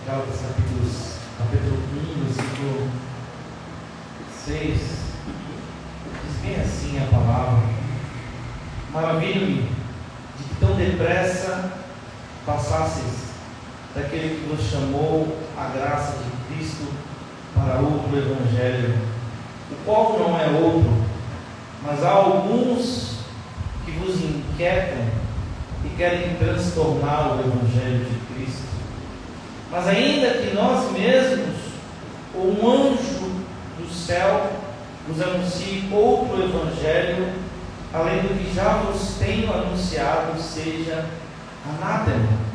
Gálatas capítulo 1, versículo 6, diz bem assim a palavra: maravilho-me de que tão depressa passasseis daquele que vos chamou a graça de Cristo para outro evangelho, o qual não é outro, mas há alguns que vos inquietam e querem transtornar o evangelho de Cristo. Mas ainda que nós mesmos, ou um anjo do céu, vos anuncie outro evangelho, além do que já vos tenho anunciado, seja anátema.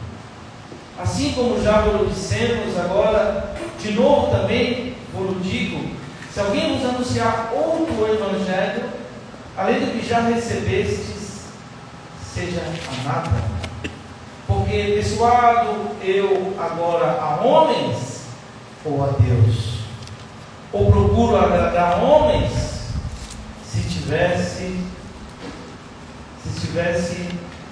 Assim como já vos dissemos, agora de novo também vos digo: se alguém vos anunciar outro evangelho, além do que já recebestes, seja anátema. Porque persuado eu agora a homens ou a Deus? Ou procuro agradar a homens? Se estivesse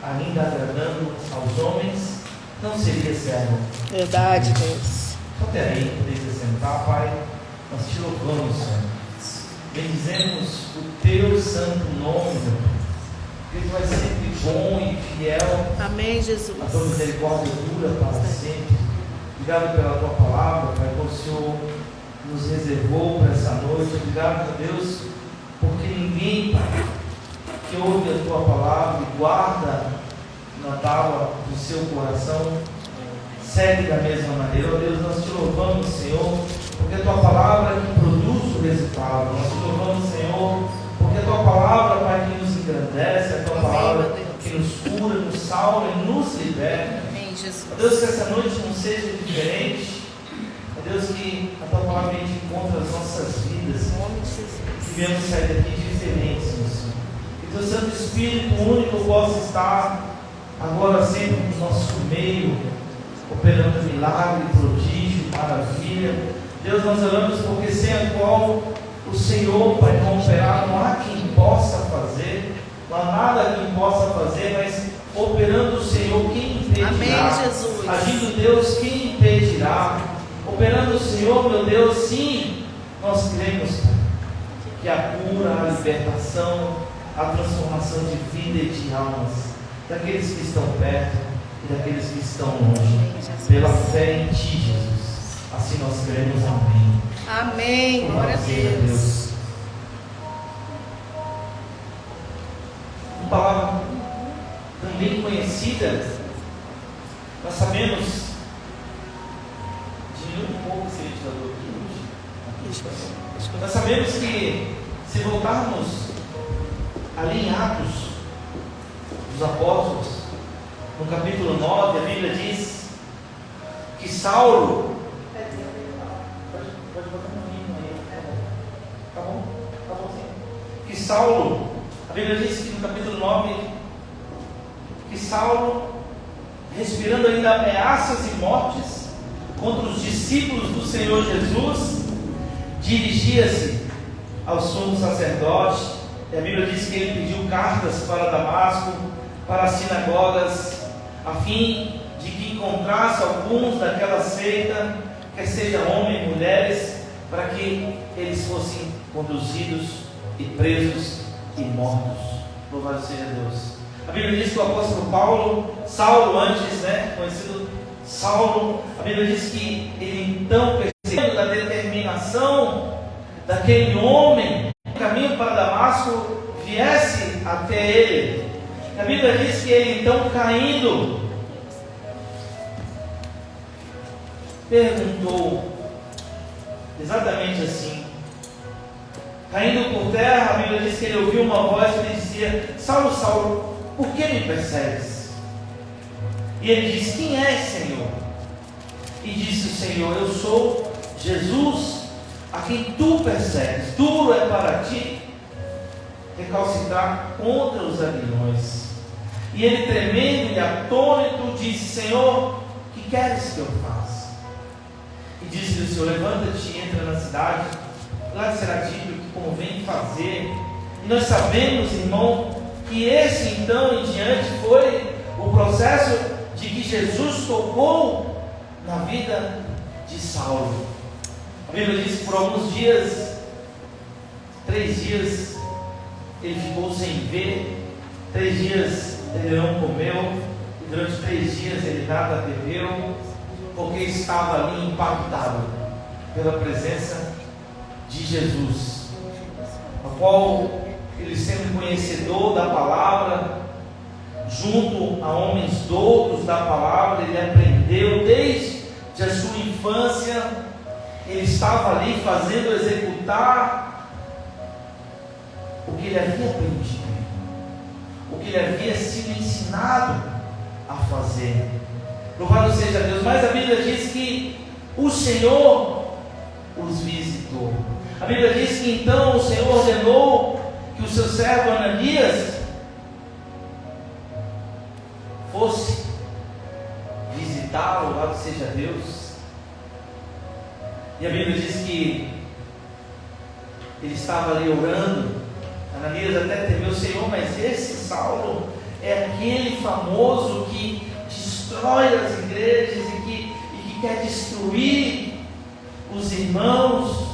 ainda agradando aos homens, não seria servo. Verdade, Deus. Só até aí, poder sentar, Pai. Nós te louvamos, Senhor. Bendizemos o teu santo nome, meu Pai. Que tu és sempre bom e fiel. Amém, Jesus. A tua misericórdia dura para sempre. Obrigado pela tua palavra, Pai, que o Senhor nos reservou para essa noite. Obrigado, meu Deus, porque ninguém, Pai, que ouve a tua palavra e guarda na tábua do seu coração, segue da mesma maneira. Ó Deus, nós te louvamos, Senhor, porque a tua palavra é que produz o resultado. Nós te louvamos, Senhor, porque a tua palavra, Pai, que nos engrandece, a tua palavra que nos cura, nos salva e nos liberta. Amém, Jesus. Ó Deus, que essa noite não seja diferente. Ó Deus, que a tua palavra venha de encontro às nossas vidas. Em nome de Jesus. Que venhamos sair daqui diferentes, Senhor. Que teu Santo Espírito único possa estar agora sempre no nosso meio, operando milagre, prodígio, maravilha. Deus, nós oramos porque sem a qual o Senhor, Pai, não operar, não há quem possa fazer, não há nada quem possa fazer, mas operando o Senhor, quem impedirá? Amém, Jesus. Agindo Deus, quem impedirá? Operando o Senhor, meu Deus, sim, nós cremos, Pai, que a cura, a libertação, a transformação de vida e de almas, daqueles que estão perto e daqueles que estão longe, pela fé em Ti, Jesus. Assim nós cremos, amém. Amém, glória a Deus. Uma palavra também conhecida, nós sabemos, diminui um pouco esse ventilador aqui. Nós sabemos que, se voltarmos ali em Atos dos Apóstolos, no capítulo 9, a Bíblia diz que Saulo, pode botar no mínimo aí, tá bom? Tá bom sim. Que Saulo, a Bíblia diz que no capítulo 9, que Saulo, respirando ainda ameaças e mortes contra os discípulos do Senhor Jesus, dirigia-se ao sumo sacerdote, e a Bíblia diz que ele pediu cartas para Damasco, para as sinagogas, a fim de que encontrasse alguns daquela seita, quer seja homens e mulheres, para que eles fossem conduzidos e presos e mortos. Louvado seja Deus. A Bíblia diz que o apóstolo Paulo, Saulo antes, conhecido Saulo, a Bíblia diz que ele então, percebendo da determinação daquele homem, no caminho para Damasco, viesse até ele. A Bíblia diz que ele então, caindo, perguntou exatamente assim, caindo por terra. A Bíblia diz que ele ouviu uma voz que lhe dizia: Saulo, Saulo, por que me persegues? E ele disse: quem és, Senhor? E disse o Senhor: eu sou Jesus, a quem tu persegues. Duro é para ti recalcitrar contra os aguilhões. E ele, tremendo e atônito, disse: Senhor, que queres que eu faça? E disse-lhe o Senhor: levanta-te e entra na cidade, lá será dito o que convém fazer. E nós sabemos, irmão, que esse então em diante foi o processo de que Jesus tocou na vida de Saulo. A Bíblia diz que por alguns dias, 3 dias, ele ficou sem ver, 3 dias ele não comeu, e durante 3 dias ele nada bebeu, porque estava ali impactado pela presença de Jesus, a qual ele, sendo conhecedor da palavra, junto a homens doutos da palavra, ele aprendeu desde a sua infância. Ele estava ali fazendo executar o que ele havia aprendido, o que ele havia sido ensinado a fazer. Louvado seja Deus. Mas a Bíblia diz que o Senhor os visitou. A Bíblia diz que então o Senhor ordenou que o seu servo Ananias fosse visitá-lo. Louvado seja Deus. E a Bíblia diz que ele estava ali orando. Ananias até temeu: Senhor, mas esse Saulo é aquele famoso que destrói as igrejas e que quer destruir os irmãos.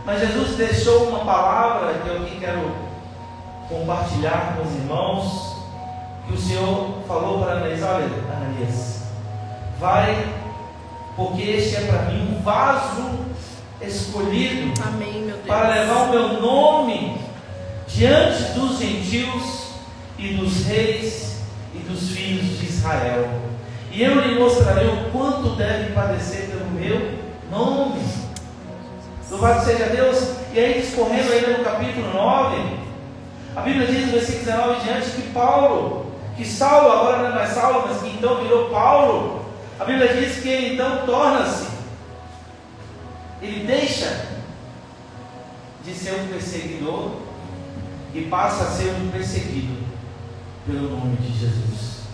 Mas Jesus deixou uma palavra que eu aqui quero compartilhar com os irmãos, que o Senhor falou para Ananias: olha, Ananias, vai, porque este é para mim um vaso escolhido. Amém, meu Deus. Para levar o meu nome diante dos gentios e dos reis e dos filhos de Israel, e eu lhe mostrarei o quanto deve padecer pelo meu nome. Louvado seja Deus. E aí, discorrendo ainda no capítulo 9, a Bíblia diz no versículo 19 em diante que Saulo agora não é mais Saulo, mas que então virou Paulo. A Bíblia diz que ele então ele deixa de ser um perseguidor e passa a ser um perseguido pelo nome de Jesus.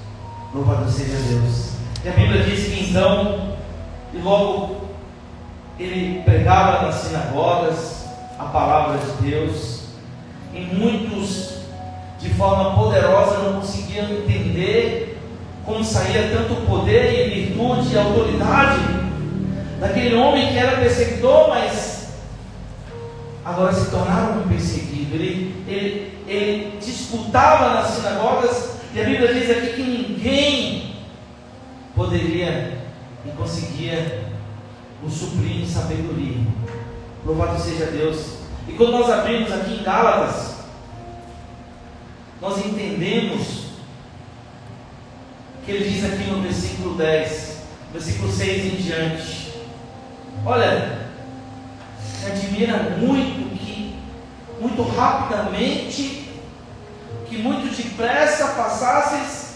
Louvado seja Deus. E a Bíblia diz que então, e logo ele pregava nas sinagogas a palavra de Deus, e muitos de forma poderosa não conseguiam entender como saía tanto poder e virtude e autoridade daquele homem que era perseguidor, mas agora se tornaram um perseguido. Ele disputava nas sinagogas, e a Bíblia diz aqui que ninguém poderia e conseguia o suprir em sabedoria. Louvado seja Deus. E quando nós abrimos aqui em Gálatas, nós entendemos que ele diz aqui no versículo 10, versículo 6 em diante: olha, me admira muito que muito rapidamente, que muito depressa passasses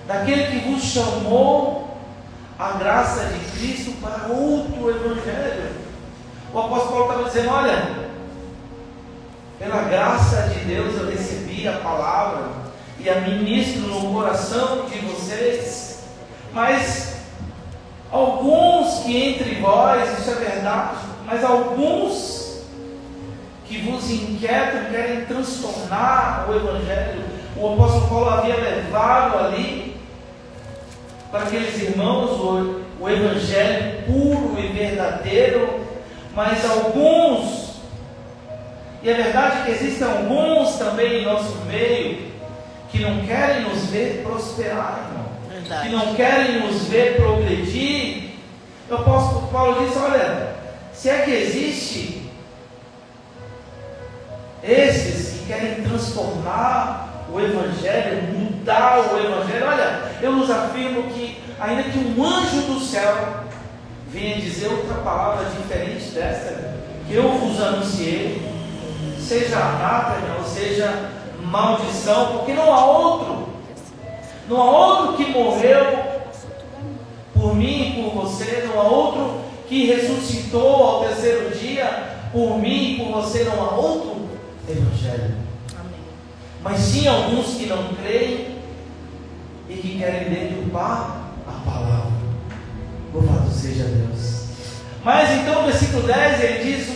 daquele que vos chamou a graça de Cristo para outro evangelho. O apóstolo Paulo estava dizendo: olha, pela graça de Deus eu recebi a palavra e a ministro no coração de vocês, mas alguns que entre vós, isso é verdade, mas alguns que vos inquietam, querem transtornar o evangelho. O apóstolo Paulo havia levado ali para aqueles irmãos o evangelho puro e verdadeiro, mas alguns, e é verdade que existem alguns também em nosso meio, que não querem nos ver prosperar, irmão, que não querem nos ver progredir. O apóstolo Paulo disse: olha, se é que existe esses que querem transformar o evangelho, mudar o evangelho, olha, eu nos afirmo que ainda que um anjo do céu venha dizer outra palavra diferente dessa que eu vos anunciei, seja anátema ou seja maldição, porque não há outro que morreu por mim e por você, não há outro que ressuscitou ao terceiro dia por mim e por você, não há outro evangelho. Amém. Mas sim alguns que não creem e que querem deturpar a palavra. Louvado seja Deus. Mas então no versículo 10 ele diz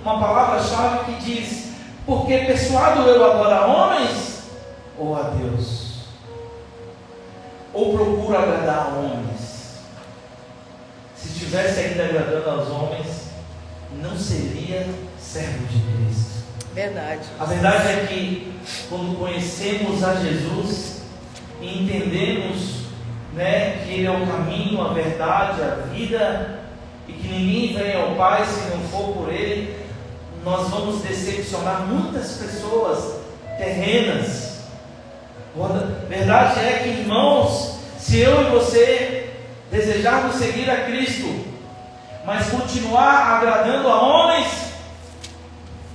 uma palavra-chave que diz: porque persuado eu agora a homens ou a Deus? ou procura agradar a homens? Se estivesse ainda agradando aos homens, não seria servo de Cristo. Verdade. A verdade é que quando conhecemos a Jesus e entendemos, né, que Ele é o caminho, a verdade, a vida, e que ninguém vem ao Pai se não for por Ele, nós vamos decepcionar muitas pessoas terrenas. A verdade é que, irmãos, se eu e você desejarmos seguir a Cristo, mas continuar agradando a homens,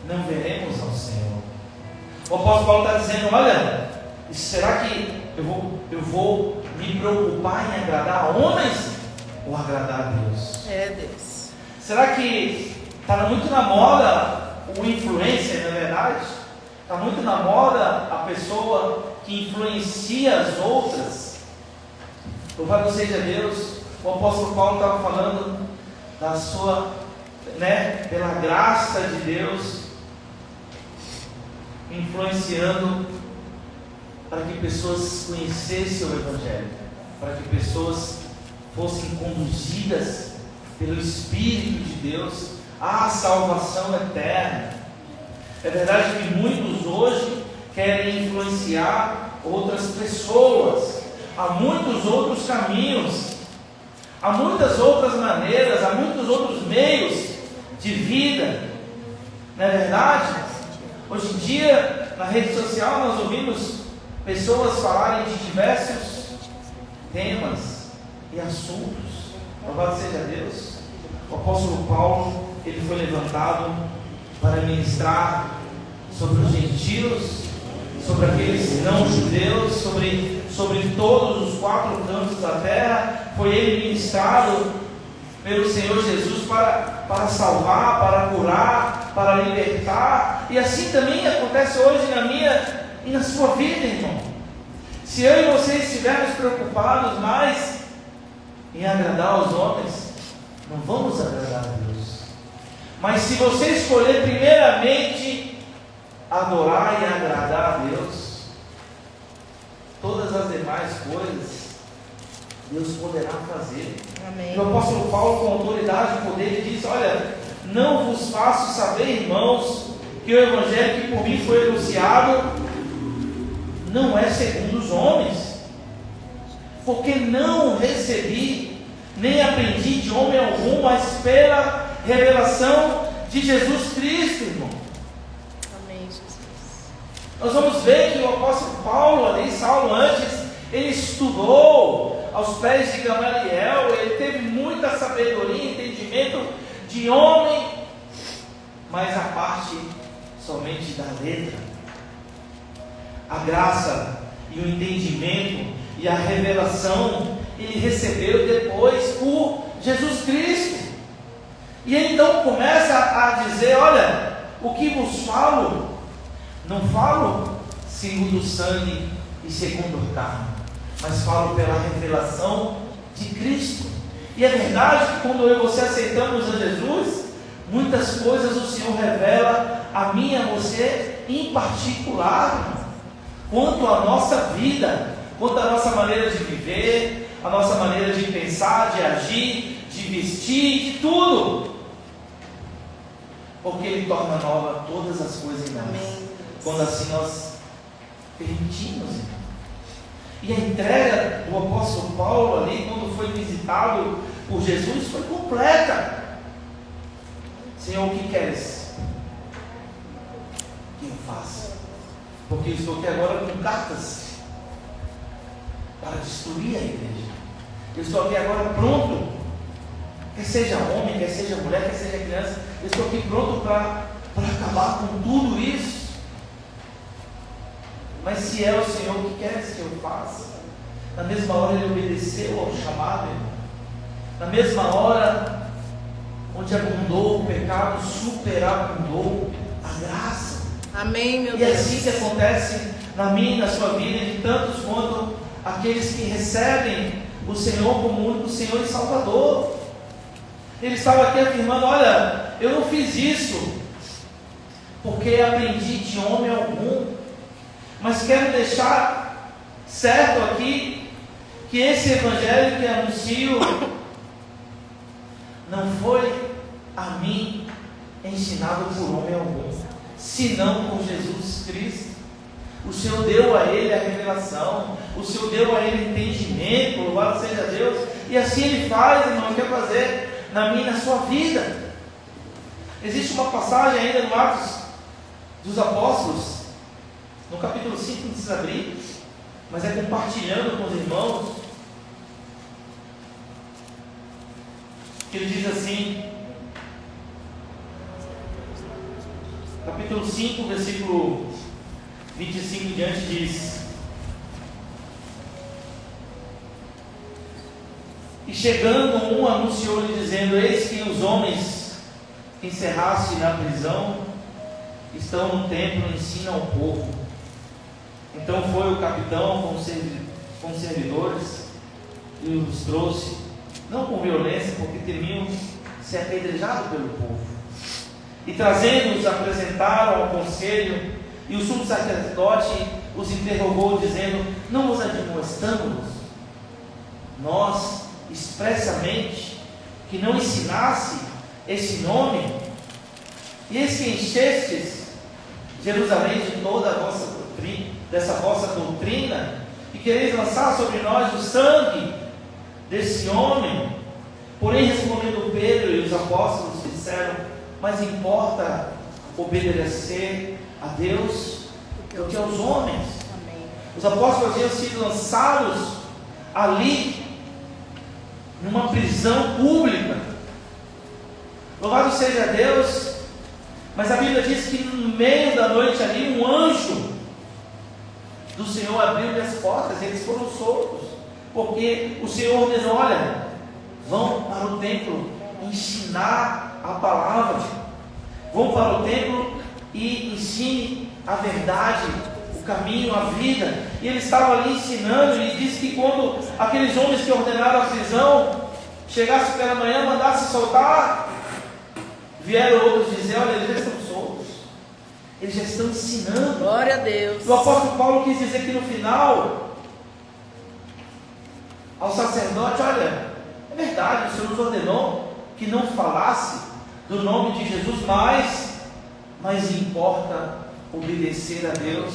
não veremos ao Senhor. O apóstolo Paulo está dizendo: olha, será que eu vou me preocupar em agradar a homens ou agradar a Deus? É, Deus. Será que está muito na moda o influencer, não é verdade? Está muito na moda a pessoa que influencia as outras? Louvado seja Deus. O apóstolo Paulo estava falando da sua, pela graça de Deus, influenciando para que pessoas conhecessem o Evangelho, para que pessoas fossem conduzidas pelo Espírito de Deus à salvação eterna. É verdade que muitos hoje querem influenciar outras pessoas. Há muitos outros caminhos, há muitas outras maneiras, há muitos outros meios de vida. Não é verdade? Hoje em dia, na rede social, nós ouvimos pessoas falarem de diversos temas e assuntos. Louvado seja Deus. O apóstolo Paulo, ele foi levantado para ministrar sobre os gentios, sobre aqueles não judeus, sobre todos os quatro cantos da terra. Foi ele ministrado pelo Senhor Jesus para salvar, para curar, para libertar. E assim também acontece hoje na minha e na sua vida, irmão. Se eu e você estivermos preocupados mais em agradar aos homens, não vamos agradar a Deus. Mas se você escolher primeiramente adorar e agradar a Deus, todas as demais coisas Deus poderá fazer. Amém. O apóstolo Paulo, com autoridade e poder, diz: olha, não vos faço saber, irmãos, que o evangelho que por mim foi anunciado não é segundo os homens, porque não recebi nem aprendi de homem algum, mas pela revelação de Jesus Cristo, irmão. Amém, Jesus. Nós vamos ver que o apóstolo Paulo, ali, Saulo antes, ele estudou aos pés de Gamaliel, ele teve muita sabedoria e entendimento de homem, mas a parte somente da letra, a graça e o entendimento e a revelação ele recebeu depois por Jesus Cristo. E ele então começa a dizer: olha, o que vos falo, não falo segundo o sangue e segundo a carne, mas falo pela revelação de Cristo. E é verdade que quando eu e você aceitamos a Jesus, muitas coisas o Senhor revela a mim e a você em particular, quanto à nossa vida, quanto à nossa maneira de viver, a nossa maneira de pensar, de agir, de vestir, de tudo, porque Ele torna nova todas as coisas em nós. Amém. Quando assim nós permitimos. E a entrega do apóstolo Paulo ali, quando foi visitado por Jesus, foi completa. Senhor, o que queres que eu faça? Porque eu estou aqui agora com cartas para destruir a igreja. Eu estou aqui agora pronto, quer seja homem, quer seja mulher, quer seja criança, eu estou aqui pronto para acabar com tudo isso. Mas se é o Senhor que queres que eu faça, na mesma hora ele obedeceu ao chamado, irmão. Na mesma hora onde abundou o pecado, superabundou a graça. Amém, meu E Deus. é assim que acontece na minha e na sua vida, e de tantos quanto aqueles que recebem o Senhor como único Senhor e Salvador. Ele estava aqui afirmando: olha, eu não fiz isso porque aprendi de homem algum, mas quero deixar certo aqui que esse evangelho que anuncio não foi a mim ensinado por homem algum, senão por Jesus Cristo. O Senhor deu a ele a revelação, o Senhor deu a ele entendimento, louvado seja Deus, e assim Ele faz, irmão, quer fazer na minha e na sua vida. Existe uma passagem ainda no Atos dos Apóstolos, no capítulo 5, não precisa abrir, mas é compartilhando com os irmãos, que ele diz assim, capítulo 5, versículo 25 em diante, diz: e chegando um, anunciou-lhe dizendo: eis que os homens que encerraste na prisão estão no templo e ensinam ao povo. Então foi o capitão com os servidores e os trouxe, não com violência, porque temiam ser apedrejados pelo povo. E trazendo-os, apresentaram ao conselho, e o sumo sacerdote os interrogou, dizendo: não vos admoestamos nós expressamente que não ensinasse esse nome, e eis que enchestes Jerusalém de toda a vossa doutrina, dessa vossa doutrina, e quereis lançar sobre nós o sangue desse homem? Porém, respondendo Pedro e os apóstolos, disseram: mas importa obedecer a Deus do que aos homens. Amém. Os apóstolos haviam sido lançados ali numa prisão pública, louvado seja Deus. Mas a Bíblia diz que no meio da noite ali, um anjo do Senhor abriu-lhe as portas, e eles foram soltos, porque o Senhor ordenou: olha, vão para o templo ensinar a palavra, vão para o templo e ensine a verdade, o caminho, a vida. E ele estava ali ensinando, e disse que quando aqueles homens que ordenaram a prisão chegassem pela manhã, mandassem soltar, vieram outros dizer: olha, eles já estão soltos, eles já estão ensinando. Glória a Deus. O apóstolo Paulo quis dizer que no final, ao sacerdote: olha, é verdade, o Senhor nos ordenou que não falasse do nome de Jesus, mas importa obedecer a Deus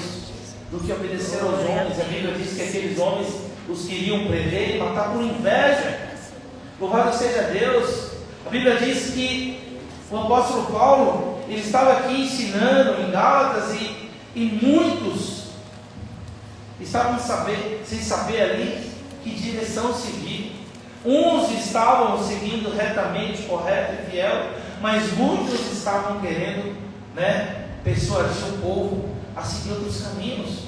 do que obedecer aos homens. A Bíblia diz que aqueles homens os queriam prender e matar por inveja. Louvado seja Deus. A Bíblia diz que o apóstolo Paulo, ele estava aqui ensinando em Gálatas, e muitos estavam sem saber ali que direção seguir. Uns estavam seguindo retamente, correto e fiel, mas muitos estavam querendo, persuadir o povo a seguir outros caminhos.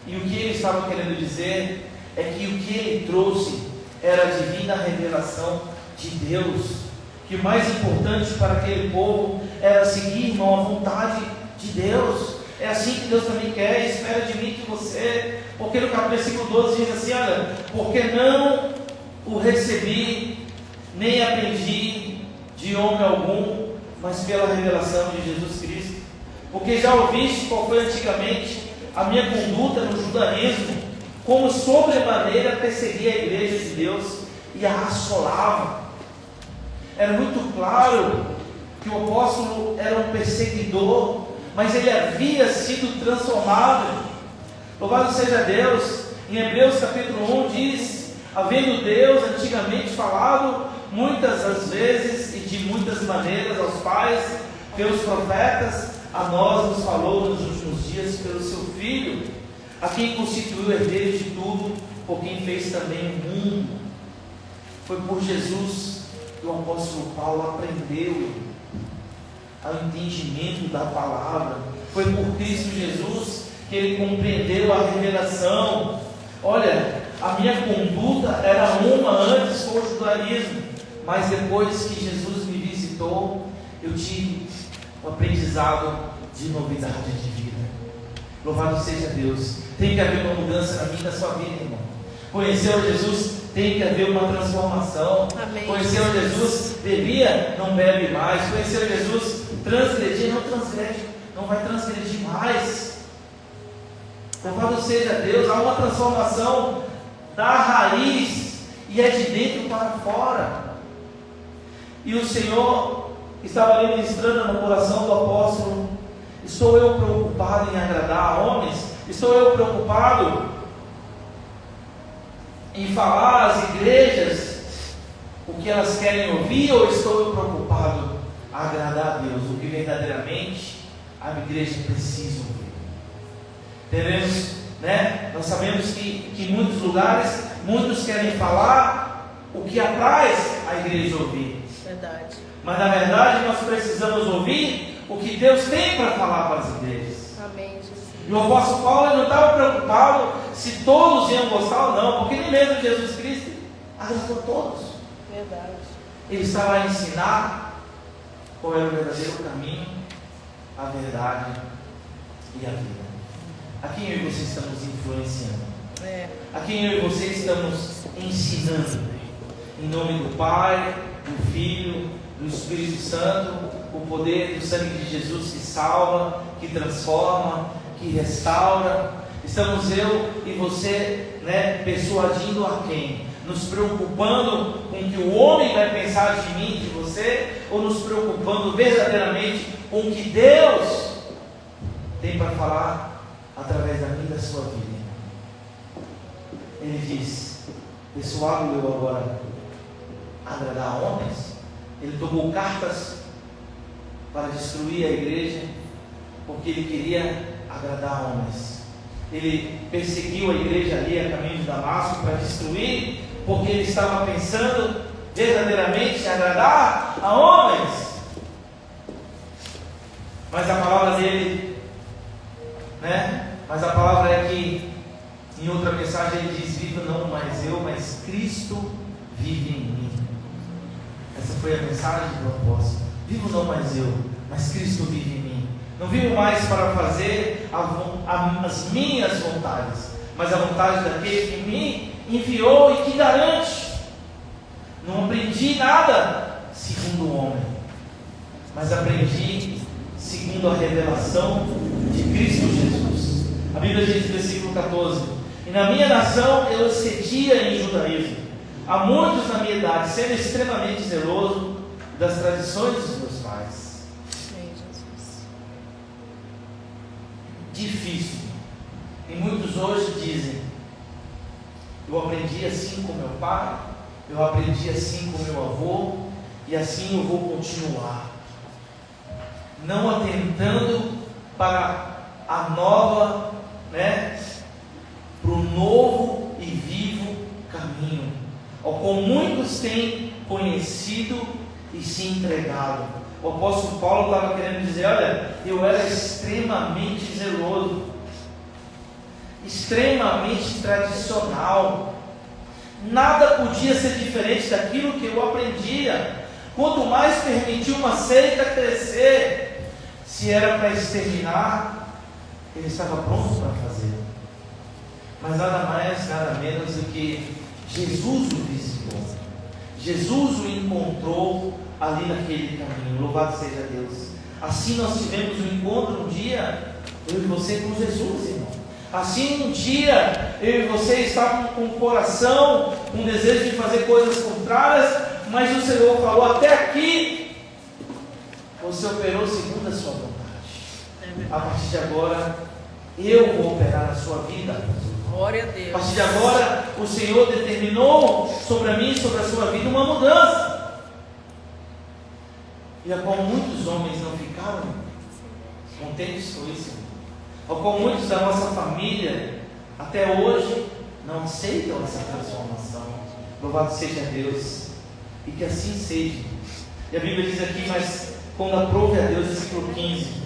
E o que ele estava querendo dizer é que o que ele trouxe era a divina revelação de Deus, que o mais importante para aquele povo era seguir, irmão, a vontade de Deus. É assim que Deus também quer e espera de mim e de você, porque no versículo 12 diz assim: olha, porque não o recebi, nem aprendi de homem algum, mas pela revelação de Jesus Cristo. Porque já ouviste qual foi antigamente a minha conduta no judaísmo, como sobremaneira perseguia a igreja de Deus e a assolava. Era muito claro que o apóstolo era um perseguidor, mas ele havia sido transformado. Louvado seja Deus. Em Hebreus capítulo 1 diz: havendo Deus antigamente falado muitas as vezes e de muitas maneiras aos pais pelos profetas, a nós nos falou nos últimos dias pelo seu Filho, a quem constituiu herdeiro de tudo, por quem fez também o mundo. Foi por Jesus que o apóstolo Paulo aprendeu ao entendimento da palavra. Foi por Cristo Jesus que ele compreendeu a revelação. Olha, a minha conduta era uma antes com o judaísmo, mas depois que Jesus me visitou, eu tive um aprendizado de novidade de vida. Louvado seja Deus. Tem que haver uma mudança na minha e na sua vida, irmão. Conheceu Jesus, tem que haver uma transformação. Amém. Conheceu Jesus, bebia, não bebe mais. Conheceu Jesus, transgredia, não transgrede, não vai transgredir mais. Louvado seja Deus, há uma transformação da raiz e é de dentro para fora. E o Senhor estava ali ministrando no coração do apóstolo: estou eu preocupado em agradar a homens? Estou eu preocupado em falar às igrejas o que elas querem ouvir, ou estou eu preocupado a agradar a Deus, o que verdadeiramente a igreja precisa ouvir? Teremos, nós sabemos que em muitos lugares, muitos querem falar o que apraz a igreja ouvir. Verdade. Mas na verdade nós precisamos ouvir o que Deus tem para falar para as igrejas. Amém, Jesus. E o apóstolo Paulo não estava preocupado se todos iam gostar ou não, porque nem mesmo Jesus Cristo agradou a todos. Verdade. Ele estava a ensinar qual era o verdadeiro caminho, a verdade e a vida. A quem eu e você estamos influenciando? A quem eu e você estamos ensinando? Em nome do Pai, do Filho, do Espírito Santo, o poder do sangue de Jesus que salva, que transforma, que restaura. Estamos eu e você, persuadindo a quem? Nos preocupando com o que o homem vai pensar de mim, de você, ou nos preocupando verdadeiramente com o que Deus tem para falar através da minha e da sua vida? Ele diz: persuado eu agora a agradar a homens? Ele tomou cartas para destruir a igreja, porque ele queria agradar a homens. Ele perseguiu a igreja ali a caminho de Damasco para destruir, porque ele estava pensando verdadeiramente em agradar a homens. Mas a palavra dele, mas a palavra é que em outra mensagem ele diz: vivo não mais eu, mas Cristo vive em mim. Essa foi a mensagem do apóstolo: vivo não mais eu, mas Cristo vive em mim. Não vivo mais para fazer as minhas vontades, mas a vontade daquele que me enviou e que garante. Não aprendi nada segundo o homem, mas aprendi segundo a revelação de Cristo Jesus. A Bíblia diz no versículo 14: e na minha nação eu excedia em judaísmo, há muitos na minha idade, sendo extremamente zeloso das tradições dos meus pais. Difícil. E muitos hoje dizem: eu aprendi assim com meu pai, eu aprendi assim com meu avô, e assim eu vou continuar. Não atentando para a nova, para o novo e vivo caminho, ao qual muitos têm conhecido e se entregado. O apóstolo Paulo estava querendo dizer: olha, eu era extremamente zeloso, extremamente tradicional, nada podia ser diferente daquilo que eu aprendia. Quanto mais permitir uma seita crescer, se era para exterminar, ele estava pronto para fazer. Mas nada mais, nada menos do que Jesus o visitou, Jesus o encontrou ali naquele caminho. Louvado seja Deus. Assim nós tivemos um encontro um dia, eu e você, com Jesus, irmão. Assim um dia eu e você estávamos com o coração, com o desejo de fazer coisas contrárias, mas o Senhor falou: até aqui você operou segundo a sua vontade. A partir de agora eu vou operar na sua vida. Glória a Deus. A partir de agora o Senhor determinou sobre a mim, sobre a sua vida, uma mudança, e a qual muitos homens não ficaram contentes com isso, ao qual muitos da nossa família até hoje não aceitam essa transformação. Louvado seja Deus, e que assim seja. E a Bíblia diz aqui: mas quando aprove a Deus, versículo 15,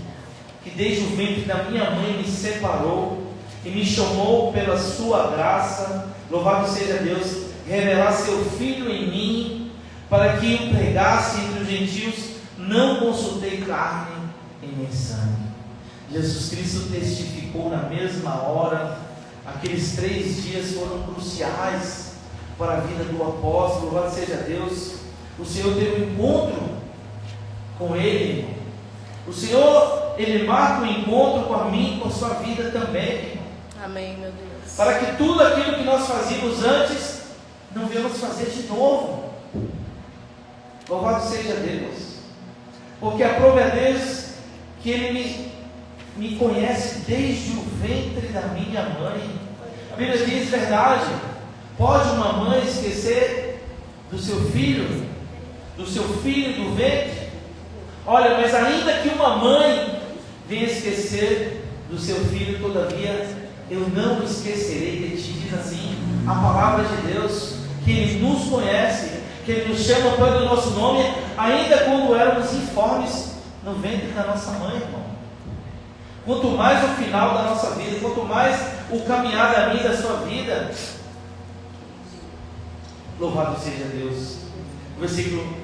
que desde o ventre da minha mãe me separou e me chamou pela sua graça, louvado seja Deus, revelar seu Filho em mim, para que o pregasse entre os gentios, não consultei carne e nem sangue. Jesus Cristo testificou na mesma hora. Aqueles 3 dias foram cruciais para a vida do apóstolo. Louvado seja Deus. O Senhor teve um encontro com ele. O Senhor, Ele marca um encontro com a mim, com a sua vida também. Amém, meu Deus. Para que tudo aquilo que nós fazíamos antes, não venhamos fazer de novo. Louvado seja Deus. Porque aprove a Deus que Ele me conhece desde o ventre da minha mãe. A Bíblia diz verdade. Pode uma mãe esquecer do seu filho do ventre? Olha, mas ainda que uma mãe venha esquecer do seu filho, todavia eu não esquecerei de ti. Diz assim a palavra de Deus, que Ele nos conhece, que Ele nos chama pelo nosso nome, ainda quando éramos informes no ventre da nossa mãe, irmão. Quanto mais o final da nossa vida, quanto mais o caminhar da minha e da sua vida. Louvado seja Deus. O versículo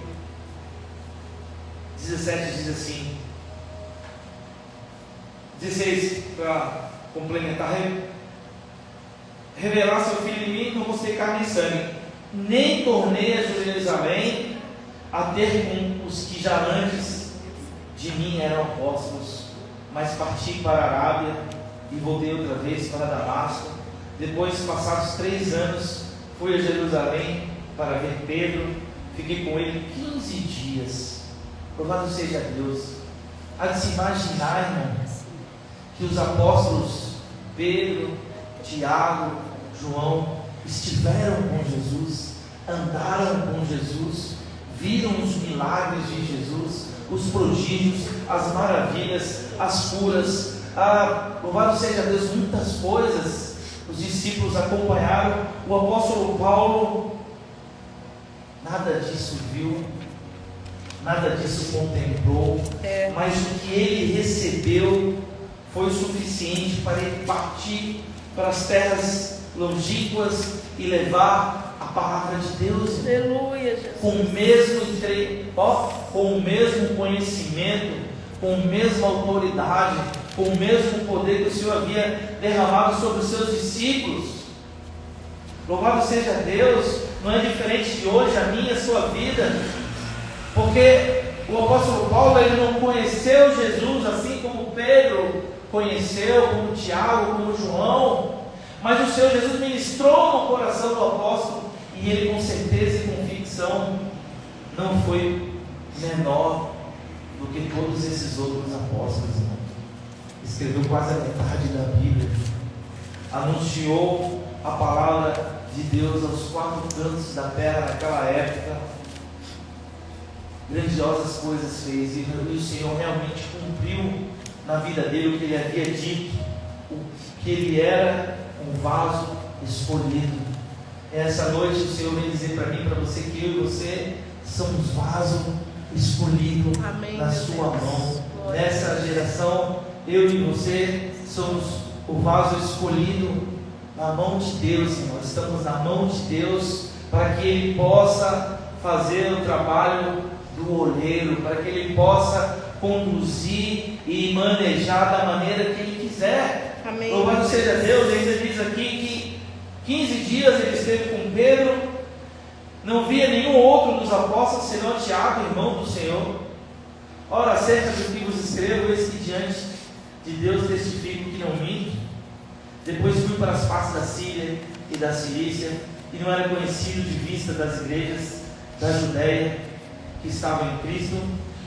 17 diz assim, 16, para complementar: revelar seu filho em mim, não mostrei carne e sangue, nem tornei a Jerusalém a ter com os que já antes de mim eram apóstolos, mas parti para a Arábia e voltei outra vez para Damasco. Depois, passados 3 anos, fui a Jerusalém para ver Pedro, fiquei com ele 15 dias. Louvado seja Deus. Há de se imaginar, irmão, que os apóstolos Pedro, Tiago, João estiveram com Jesus, andaram com Jesus, viram os milagres de Jesus, os prodígios, as maravilhas, as curas. Louvado seja Deus, muitas coisas os discípulos acompanharam. O apóstolo Paulo nada disso viu, nada disso contemplou, mas o que ele recebeu foi o suficiente para ele partir para as terras longínquas e levar a palavra de Deus. Aleluia, Jesus. Com o mesmo conhecimento, com a mesma autoridade, com o mesmo poder que o Senhor havia derramado sobre os seus discípulos. Louvado seja Deus. Não é diferente de hoje a minha e a sua vida, porque o apóstolo Paulo, ele não conheceu Jesus assim como Pedro conheceu, como Tiago, como João, mas o Senhor Jesus ministrou no coração do apóstolo, e ele com certeza e convicção não foi menor do que todos esses outros apóstolos, irmão. Escreveu quase a metade da Bíblia, anunciou a palavra de Deus aos 4 cantos da terra naquela época. Grandiosas coisas fez, e o Senhor realmente cumpriu na vida dele o que ele havia dito, que ele era um vaso escolhido. Essa noite o Senhor vem dizer para mim, para você, que eu e você somos vaso escolhido. Amém, na sua mão. Glória. Nessa geração, eu e você somos o vaso escolhido na mão de Deus, irmão. Estamos na mão de Deus para que Ele possa fazer o trabalho do olheiro, para que Ele possa conduzir e manejar da maneira que Ele quiser. Amém. Louvado seja Deus. Ainda diz aqui que 15 dias ele esteve com Pedro, não via nenhum outro dos apóstolos senão Tiago, irmão do Senhor. Ora, acerca do que vos escrevo, eis que diante de Deus testifico que não minto. Depois fui para as partes da Síria e da Cilícia, e não era conhecido de vista das igrejas da Judéia que estavam em Cristo,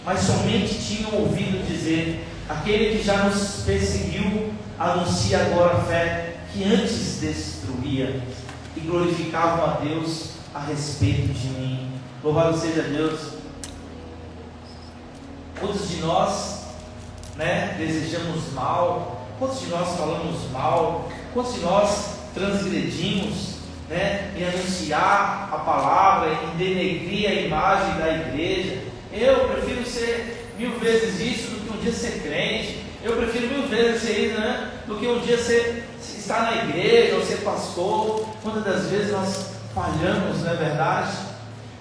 mas somente tinham ouvido dizer: aquele que já nos perseguiu anuncia agora a fé que antes destruía, e glorificavam a Deus a respeito de mim. Louvado seja Deus. Quantos de nós, desejamos mal? Quantos de nós falamos mal? Quantos de nós transgredimos, em anunciar a palavra, em denegrir a imagem da igreja? Eu prefiro ser 1000 vezes isso do que um dia ser crente. Eu prefiro 1000 vezes ser isso, do que um dia estar na igreja ou ser pastor. Quantas das vezes nós falhamos, não é verdade?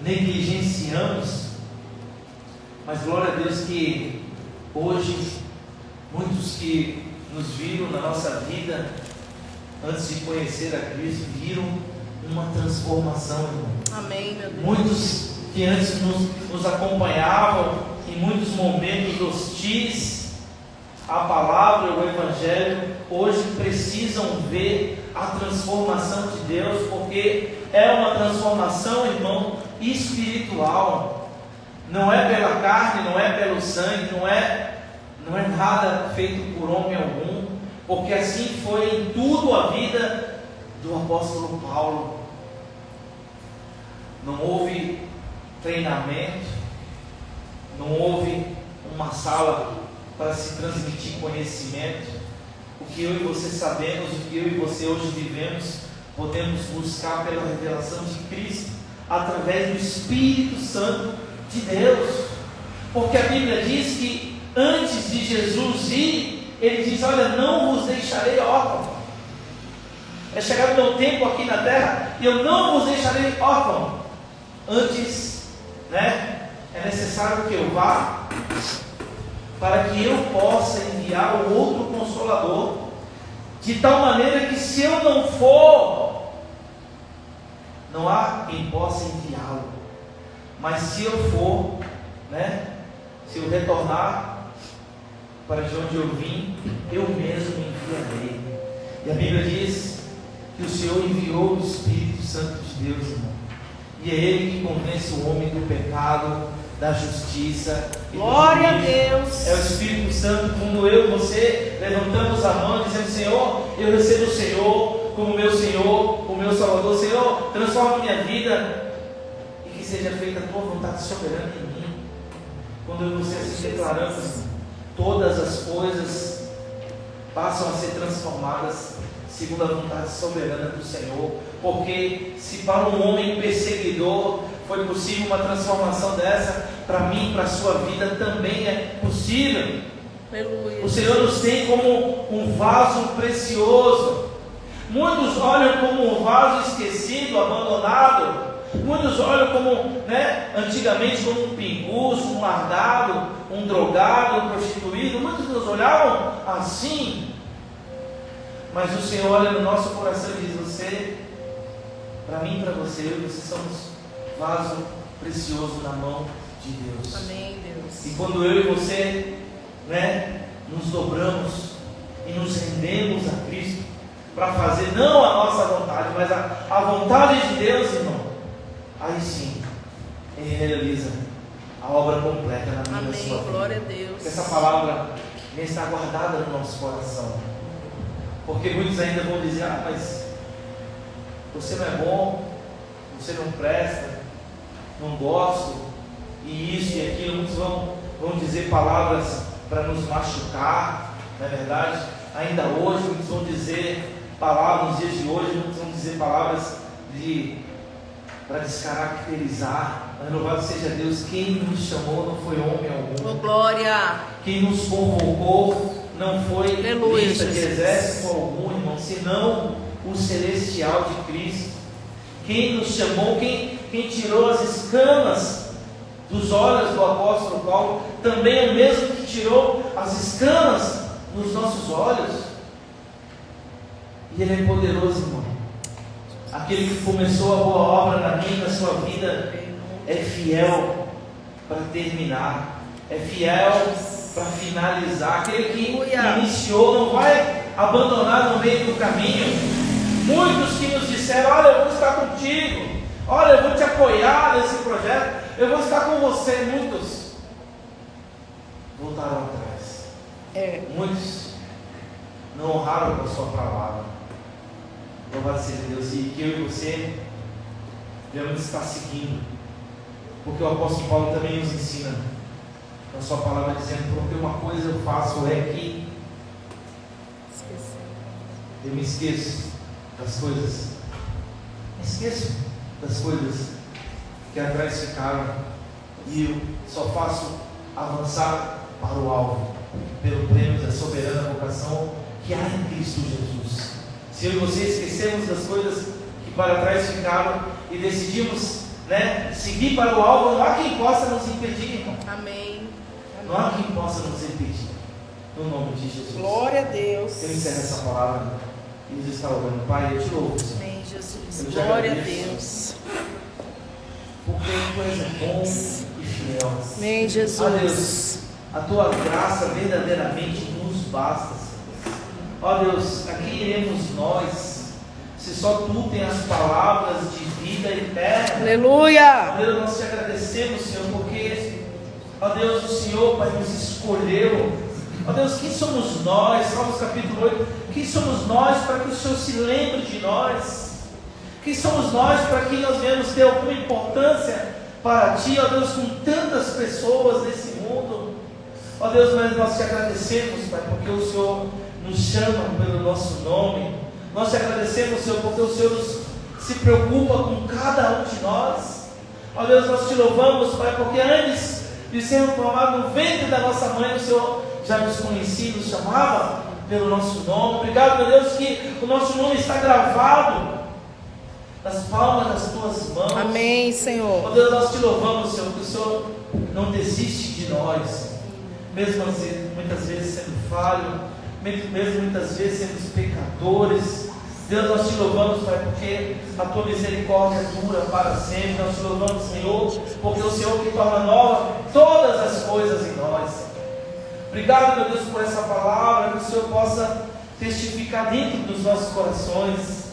Negligenciamos. Mas glória a Deus que hoje muitos que nos viram na nossa vida antes de conhecer a Cristo viram uma transformação, irmão. Amém, meu Deus. Muitos que antes nos acompanhavam em muitos momentos hostis, a palavra e o evangelho hoje precisam ver a transformação de Deus, porque é uma transformação, irmão, espiritual. Não é pela carne, não é pelo sangue, não é nada feito por homem algum, porque assim foi em tudo a vida do apóstolo Paulo. Não houve treinamento, não houve uma sala para se transmitir conhecimento. O que eu e você sabemos, o que eu e você hoje vivemos, podemos buscar pela revelação de Cristo, através do Espírito Santo de Deus. Porque a Bíblia diz que antes de Jesus ir, Ele diz: olha, não vos deixarei órfão. É chegado o meu tempo aqui na terra e eu não vos deixarei órfão. Antes, é necessário que eu vá, para que eu possa enviar o outro Consolador, de tal maneira que se eu não for, não há quem possa enviá-lo. Mas se eu for, se eu retornar para de onde eu vim, eu mesmo enviarei. E a Bíblia diz que o Senhor enviou o Espírito Santo de Deus, irmão. E é Ele que convence o homem do pecado, da justiça e glória do juízo. a Deus. É o Espírito Santo, quando eu e você levantamos a mão dizendo: Senhor, eu recebo o Senhor como meu Senhor, o meu Salvador. Senhor, transforma minha vida e que seja feita a tua vontade soberana em mim. Quando eu e você assim declaramos, todas as coisas passam a ser transformadas segundo a vontade soberana do Senhor. Porque se para um homem perseguidor foi possível uma transformação dessa, para mim, para a sua vida também é possível. Aleluia. O Senhor nos tem como um vaso precioso. Muitos olham como um vaso esquecido, abandonado. Muitos olham como, antigamente, como um pinguço, um largado, um drogado, um prostituído. Muitos nos olhavam assim. Mas o Senhor olha no nosso coração e diz: você, para mim, para você, eu e você somos vaso precioso na mão de Deus. Amém, Deus. E quando eu e você, nos dobramos e nos rendemos a Cristo para fazer não a nossa vontade, mas a vontade de Deus, irmão, aí sim Ele realiza a obra completa na minha e na sua vida. Glória a Deus. Que essa palavra está guardada no nosso coração, porque muitos ainda vão dizer: ah, mas você não é bom, você não presta, não gosto, e isso e aquilo. Muitos vão dizer palavras para nos machucar, não é verdade? Ainda hoje, muitos vão dizer palavras, nos dias de hoje, muitos vão dizer palavras para descaracterizar. Louvado seja Deus, quem nos chamou não foi homem algum. Oh, glória! Quem nos convocou não foi Aleluia, lista de Jesus. exército algum, irmão, senão o celestial de Cristo. Quem nos chamou, quem tirou as escamas dos olhos do apóstolo Paulo, também é o mesmo que tirou as escamas dos nossos olhos. E Ele é poderoso, irmão. Aquele que começou a boa obra na minha e na sua vida é fiel para terminar, é fiel para finalizar. Aquele que iniciou não vai abandonar no meio do caminho. Muitos que nos disseram: olha, eu vou estar contigo, olha, eu vou te apoiar nesse projeto, eu vou estar com você. Muitos voltaram atrás. Muitos não honraram com a sua palavra. Louvado seja Deus. E que eu e você devemos estar seguindo, porque o apóstolo Paulo também nos ensina na sua palavra, dizendo: porque uma coisa eu faço é que eu me esqueço das coisas, que atrás ficaram, e eu só faço avançar para o alvo, pelo prêmio da soberana vocação que há em Cristo Jesus. Se eu e você esquecemos das coisas que para trás ficaram e decidimos seguir para o alvo, não há quem possa nos impedir, irmão. Amém. Não há quem possa nos impedir, no nome de Jesus. Glória a Deus. Eu encerro essa palavra e nos está orando. Pai, eu te louvo, Senhor. Amém, Jesus. Eu te Glória a agradeço, Deus. porque tu és bom e fiel. Amém, Jesus. Ó Deus, a tua graça verdadeiramente nos basta, Senhor. Ó Deus, aqui iremos nós, se só Tu tem as palavras de vida eterna. Aleluia. Ó Deus, nós te agradecemos, Senhor, porque, ó Deus, o Senhor, Pai, nos escolheu. Ó Deus, quem somos nós? Salmos capítulo 8. Quem somos nós para que o Senhor se lembre de nós? Quem somos nós para que nós venhamos ter alguma importância para Ti, ó Deus, com tantas pessoas nesse mundo? Ó Deus, mas nós te agradecemos, Pai, porque o Senhor nos chama pelo nosso nome. Nós te agradecemos, Senhor, porque o Senhor se preocupa com cada um de nós. Ó Deus, nós te louvamos, Pai, porque antes de sermos formados no ventre da nossa mãe, o Senhor já nos conhecia, nos chamava pelo nosso nome. Obrigado, meu Deus, que o nosso nome está gravado nas palmas das Tuas mãos. Amém, Senhor. Ó Deus, nós te louvamos, Senhor, que o Senhor não desiste de nós, mesmo muitas vezes sendo falho, mesmo muitas vezes sendo pecadores. Deus, nós te louvamos, Pai, porque a Tua misericórdia dura para sempre. Nós te louvamos, Senhor, porque o Senhor que torna nova todas as coisas em nós. Obrigado, meu Deus, por essa palavra, que o Senhor possa testificar dentro dos nossos corações.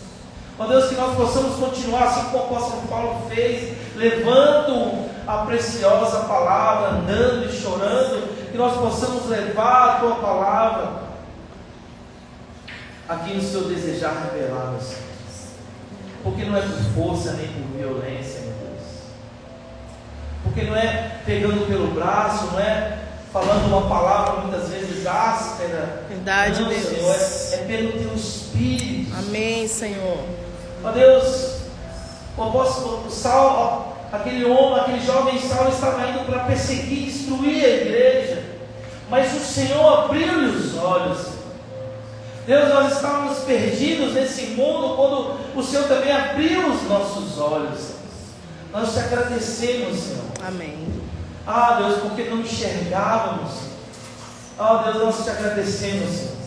Ó Deus, que nós possamos continuar assim como o apóstolo Paulo fez, levando a preciosa palavra, andando e chorando, que nós possamos levar a Tua palavra aqui no Seu desejar revelar, meu Senhor. Porque não é por força nem por violência, meu Deus. Porque não é pegando pelo braço, não é falando uma palavra muitas vezes áspera. Verdade, não, Deus. Senhor, é pelo Teu Espírito. Amém, Senhor. Ó Deus, o apóstolo Saulo, aquele jovem Saulo estava indo para perseguir, destruir a igreja, mas o Senhor abriu-lhe os olhos. Deus, nós estávamos perdidos nesse mundo quando o Senhor também abriu os nossos olhos. Nós te agradecemos, Senhor. Amém. Ah, Deus, porque não enxergávamos. Ah, Deus, nós te agradecemos, Senhor,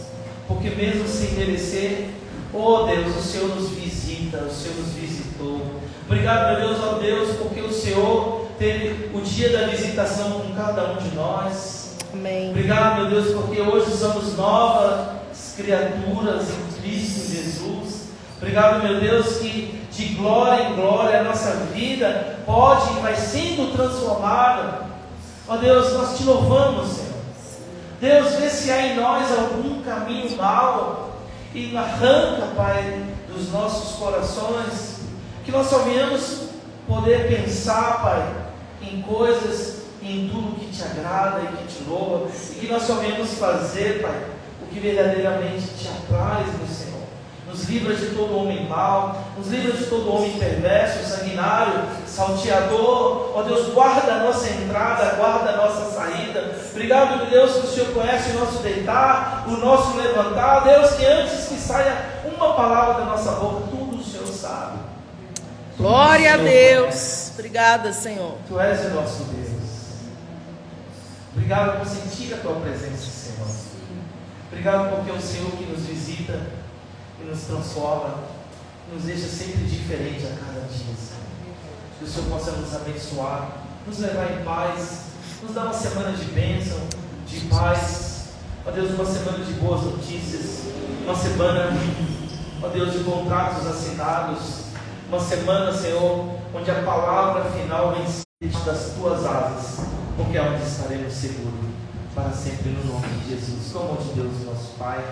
porque mesmo sem merecer, oh Deus, o Senhor nos visita, o Senhor nos visitou. Obrigado, meu Deus, ó Deus, porque o Senhor teve o dia da visitação com cada um de nós. Amém. Obrigado, meu Deus, porque hoje somos novas criaturas em Cristo Jesus. Obrigado, meu Deus, que de glória em glória a nossa vida pode e vai sendo transformada. Ó Deus, nós te louvamos, Senhor. Deus, vê se há em nós algum caminho mau e arranca, Pai, dos nossos corações, que nós só venhamos poder pensar, Pai, em coisas e em tudo que te agrada e que te louva, e que nós só venhamos fazer, Pai, o que verdadeiramente te apraz, meu Senhor. Nos livra de todo homem mau, nos livra de todo homem perverso, sanguinário, salteador. Ó Deus, guarda a nossa entrada, guarda a nossa saída. Obrigado, meu Deus, que o Senhor conhece o nosso deitar, o nosso levantar. Deus, que antes que saia uma palavra da nossa boca, tudo o Senhor sabe. Glória a Deus. Obrigada, Senhor. Tu és o nosso Deus. Obrigado por sentir a Tua presença, Senhor. Obrigado porque é o Senhor que nos visita, que nos transforma, nos deixa sempre diferente a cada dia, Senhor. Que o Senhor possa nos abençoar, nos levar em paz, nos dar uma semana de bênção, de paz. Ó Deus, uma semana de boas notícias, uma semana, ó Deus, de contratos assinados, uma semana, Senhor, onde a palavra final vem ser das Tuas asas, porque é onde estaremos seguros para sempre, no nome de Jesus. Com o amor de Deus, nosso Pai.